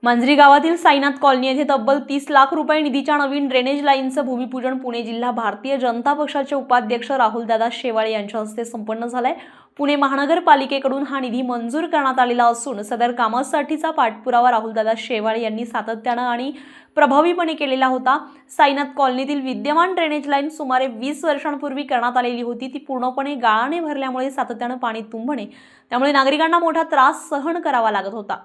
मांजरी गावातील साईनाथ कॉलनी येथे तब्बल 30 लाख रुपये निधीच्या नवीन ड्रेनेज लाईनचं भूमिपूजन पुणे जिल्हा भारतीय जनता पक्षाचे उपाध्यक्ष राहुलदादा शेवाळे यांच्या हस्ते संपन्न झालंय। पुणे महानगरपालिकेकडून हा निधी मंजूर करण्यात आलेला असून सदर कामासाठीचा पाठपुरावा राहुलदादा शेवाळे यांनी सातत्यानं आणि प्रभावीपणे केलेला होता। साईनाथ कॉलनीतील विद्यमान ड्रेनेज लाईन सुमारे 20 वर्षांपूर्वी करण्यात आलेली होती। ती पूर्णपणे गाळाने भरल्यामुळे सातत्यानं पाणी तुंबणे, त्यामुळे नागरिकांना मोठा त्रास सहन करावा लागत होता।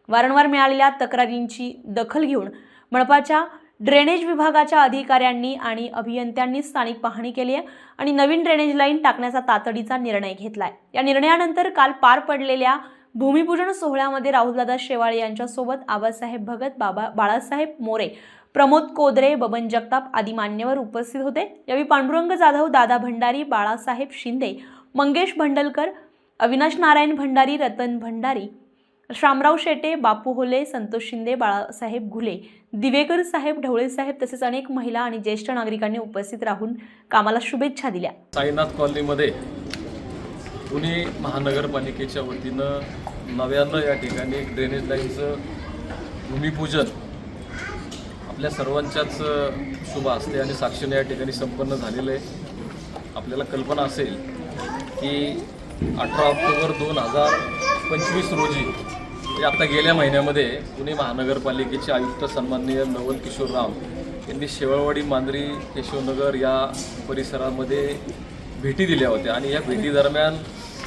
वारंवार मिळालेल्या तक्रारींची दखल घेऊन मनपाच्या ड्रेनेज विभागाच्या अधिकाऱ्यांनी आणि अभियंत्यांनी स्थानिक पाहणी केली आहे आणि नवीन ड्रेनेज लाईन टाकण्याचा तातडीचा निर्णय घेतलाय। या निर्णयानंतर काल पार पडलेल्या भूमिपूजन सोहळ्यामध्ये राहुलदादा शेवाळे यांच्यासोबत आबासाहेब भगत, बाळासाहेब मोरे, प्रमोद कोदरे, बबन जगताप आदी मान्यवर उपस्थित होते। यावेळी पांडुरंग जाधव, दादा भंडारी, बाळासाहेब शिंदे, मंगेश भंडलकर, अविनाश नारायण भंडारी, रतन भंडारी, शामराव शेटे, बापू होले, संतोष शिंदे, बाळासाहेब घुले, दिवेकर साहेब, ढवळे साहेब तसेच अनेक महिला आणि ज्येष्ठ नागरिकांनी उपस्थित राहून कामाला शुभेच्छा दिल्या। साईनाथ कॉलनीमध्ये पुणे महानगरपालिकेच्या वतीनं नव्यानं या ठिकाणी ड्रेनेज लाईनचं भूमिपूजन आपल्या सर्वांच्याच शुभ हस्ते आणि साक्षीने या ठिकाणी संपन्न झालेलं आहे। आपल्याला कल्पना असेल की 18 ऑक्टोबर 2025 रोजी आता गेल्या महिन्यामध्ये पुणे महानगरपालिकेचे आयुक्त सन्माननीय नवल किशोर राम यांनी शेवाळवाडी, मांजरी, केशवनगर या परिसरामध्ये भेटी दिल्या होत्या आणि या भेटीदरम्यान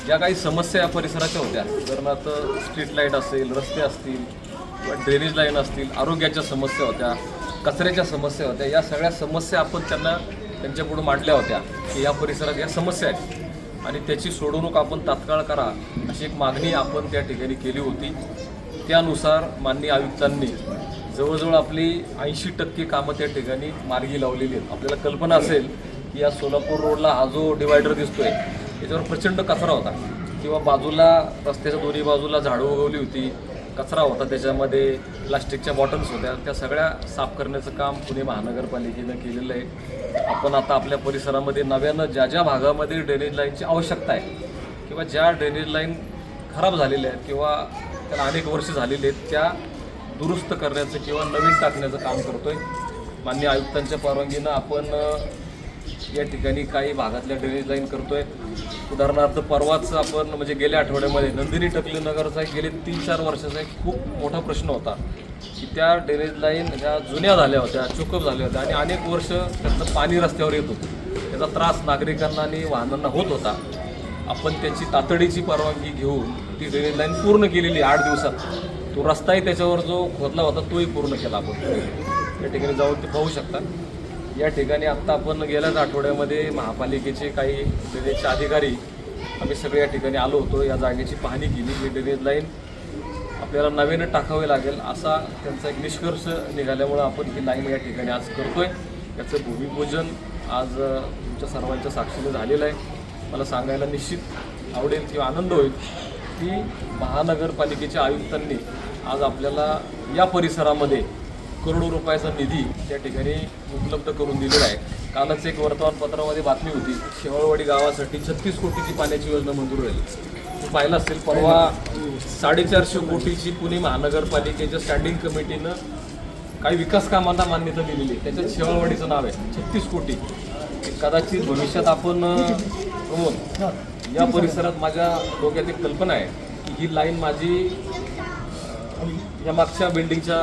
ज्या काही समस्या या परिसराच्या होत्या, उदाहरणार्थ स्ट्रीट लाईट असेल, रस्ते असतील किंवा ड्रेनेज लाईन असतील, आरोग्याच्या समस्या होत्या, कचऱ्याच्या समस्या होत्या, या सगळ्या समस्या आपण त्यांच्यापुढे मांडल्या होत्या की या परिसरात या समस्या आहेत आणि त्याची सोडवणूक आपण तात्काळ करा अशी एक मागणी आपण त्या ठिकाणी केली होती। त्यानुसार माननीय आयुक्तांनी जवळजवळ आपली 80% कामं त्या ठिकाणी मार्गी लावलेली आहेत। आपल्याला कल्पना असेल की या सोलापूर रोडला हा जो डिवायडर दिसतोय याच्यावर प्रचंड कचरा होता किंवा बाजूला रस्त्याच्या दोन्ही बाजूला झाडं उगवली होती, कचरा होता, त्याच्यामध्ये प्लास्टिकच्या बॉटल्स होत्या, त्या सगळ्या साफ करण्याचं काम पुणे महानगरपालिकेनं केलेलं आहे। आपण आता आपल्या परिसरामध्ये नव्यानं ज्या भागामध्ये ड्रेनेज लाईनची आवश्यकता आहे किंवा ज्या ड्रेनेज लाईन खराब झालेल्या आहेत किंवा त्याला अनेक वर्ष झालेली आहेत त्या दुरुस्त करण्याचं किंवा नवीन टाकण्याचं काम करतो आहे। माननीय आयुक्तांच्या परवानगीनं आपण या ठिकाणी काही भागातल्या ड्रेनेज लाईन करतो आहे। उदाहरणार्थ परवाच आपण म्हणजे गेल्या आठवड्यामध्ये नंदिनी टकले नगरचा गेले 3-4 वर्षाचा एक खूप मोठा प्रश्न होता की त्या ड्रेनेज लाईन ह्या जुन्या झाल्या होत्या, चोकअप झाल्या होत्या आणि अनेक वर्ष त्याचं पाणी रस्त्यावर येत होतं, त्याचा त्रास नागरिकांना आणि वाहनांना होत होता। आपण त्याची तातडीची परवानगी घेऊन ती ड्रेनेज लाईन पूर्ण केलेली 8 दिवसात। तो रस्ताही त्याच्यावर जो खोदला होता तोही पूर्ण केला आपण या ठिकाणी जाऊन ते पाहू शकता। या ठिकाणी आत्ता आपण गेल्याच आठवड्यामध्ये महापालिकेचे काही ड्रेनेजचे अधिकारी आम्ही सगळे या ठिकाणी आलो होतो, या जागेची पाहणी केली। ही ड्रेनेज लाईन आपल्याला नव्यानं टाकावी लागेल असा त्यांचा एक निष्कर्ष निघाल्यामुळं आपण ही लाईन या ठिकाणी आज करतोय। याचं भूमिपूजन आज तुमच्या सर्वांच्या साक्षीने झालेलं आहे। मला सांगायला निश्चित आवडेल किंवा आनंद होईल की महानगरपालिकेच्या आयुक्तांनी आज आपल्याला या परिसरामध्ये करोडो रुपयाचा निधी त्या ठिकाणी उपलब्ध करून दिलेला आहे। कालच एक वर्तमानपत्रामध्ये बातमी होती, शेवाळवाडी गावासाठी 36 कोटीची पाण्याची योजना मंजूर झाली। तुम्ही पाहिलं असेल, परवा 450 कोटीची पुणे महानगरपालिकेच्या स्टँडिंग कमिटीनं काही विकास कामांना मान्यता दिलेली आहे, त्याच्यात शेवाळवाडीचं नाव आहे। 36 कोटी कदाचित भविष्यात आपण प्रमोद या परिसरात माझ्या डोक्यात एक कल्पना आहे की ही लाईन माझी या मागच्या बिल्डिंगच्या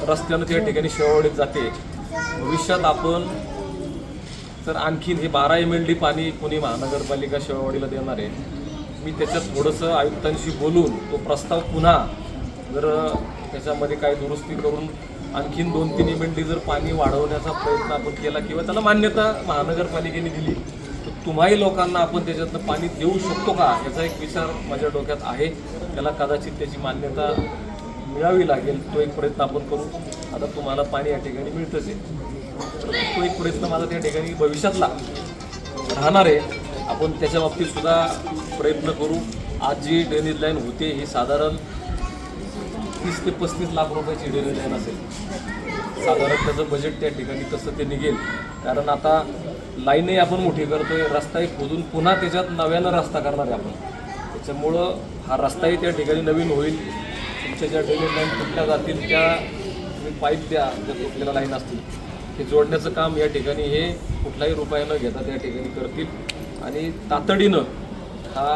रस्त्यानं त्या ठिकाणी शेवाळवाडीत जाते। भविष्यात आपण तर आणखीन हे 12 MLD पाणी पुणे महानगरपालिका शेवाळवाडीला देणार आहे। मी त्याच्यात थोडंसं आयुक्तांशी बोलून तो प्रस्ताव पुन्हा जर त्याच्यामध्ये काय दुरुस्ती करून आणखीन 2-3 MLD जर पाणी वाढवण्याचा प्रयत्न आपण केला किंवा त्याला मान्यता महानगरपालिकेने दिली तर तुम्हाही लोकांना आपण त्याच्यातनं पाणी देऊ शकतो का याचा एक विचार माझ्या डोक्यात आहे। त्याला कदाचित त्याची मान्यता मिळावी लागेल, तो एक प्रयत्न आपण करू। आता तुम्हाला पाणी या ठिकाणी मिळतंच आहे, तो एक प्रयत्न माझा त्या ठिकाणी भविष्यातला राहणार आहे। आपण त्याच्या बाबतीत सुद्धा प्रयत्न करू। आज जी ड्रेनेज लाईन होते ही साधारण 30 ते 35 लाख रुपयाची ड्रेनेज लाईन असेल साधारण। त्याचं बजेट त्या ठिकाणी तसं ते निघेल, कारण आता लाईनही आपण मोठी करतोय, रस्ताही खोदून पुन्हा त्याच्यात नव्यानं रस्ता करणार आहे आपण। त्याच्यामुळं हा रस्ताही त्या ठिकाणी नवीन होईल, तुमच्या ज्या ड्रेनेज लाईन तुटल्या जातील त्या पाईप ज्या तुटलेल्या लाईन असतील हे जोडण्याचं काम या ठिकाणी हे कुठलाही रुपया न घेता त्या ठिकाणी करतील आणि तातडीनं हा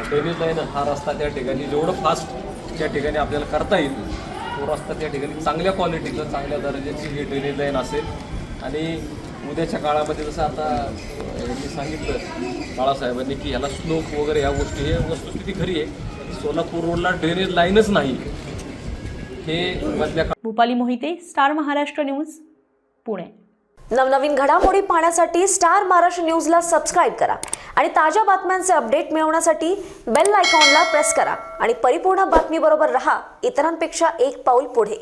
ड्रेनेज लाईन हा रस्ता त्या ठिकाणी जेवढं फास्ट त्या ठिकाणी आपल्याला करता येईल तो रस्ता त्या ठिकाणी चांगल्या क्वालिटीचं चांगल्या दर्जाची ही ड्रेनेज लाईन असेल आणि उद्याच्या काळामध्ये जसं आता मी सांगितलं बाळासाहेबांनी की ह्याला स्लोप वगैरे ह्या गोष्टी हे वस्तुस्थिती खरी आहे. सोलापूर रोडला ड्रेनेज लाईनच नाही हे मधल्या भूपाली मोहिते, स्टार महाराष्ट्र न्यूज, पुणे. नवनवीन घडामोडी पाहण्यासाठी स्टार महाराष्ट्र न्यूजला सबस्क्राईब करा आणि ताज्या बातम्यांचे अपडेट मिळवण्यासाठी बेल आयकॉनला प्रेस करा आणि परिपूर्ण बातमीबरोबर रहा, इतरांपेक्षा एक पाऊल पुढे.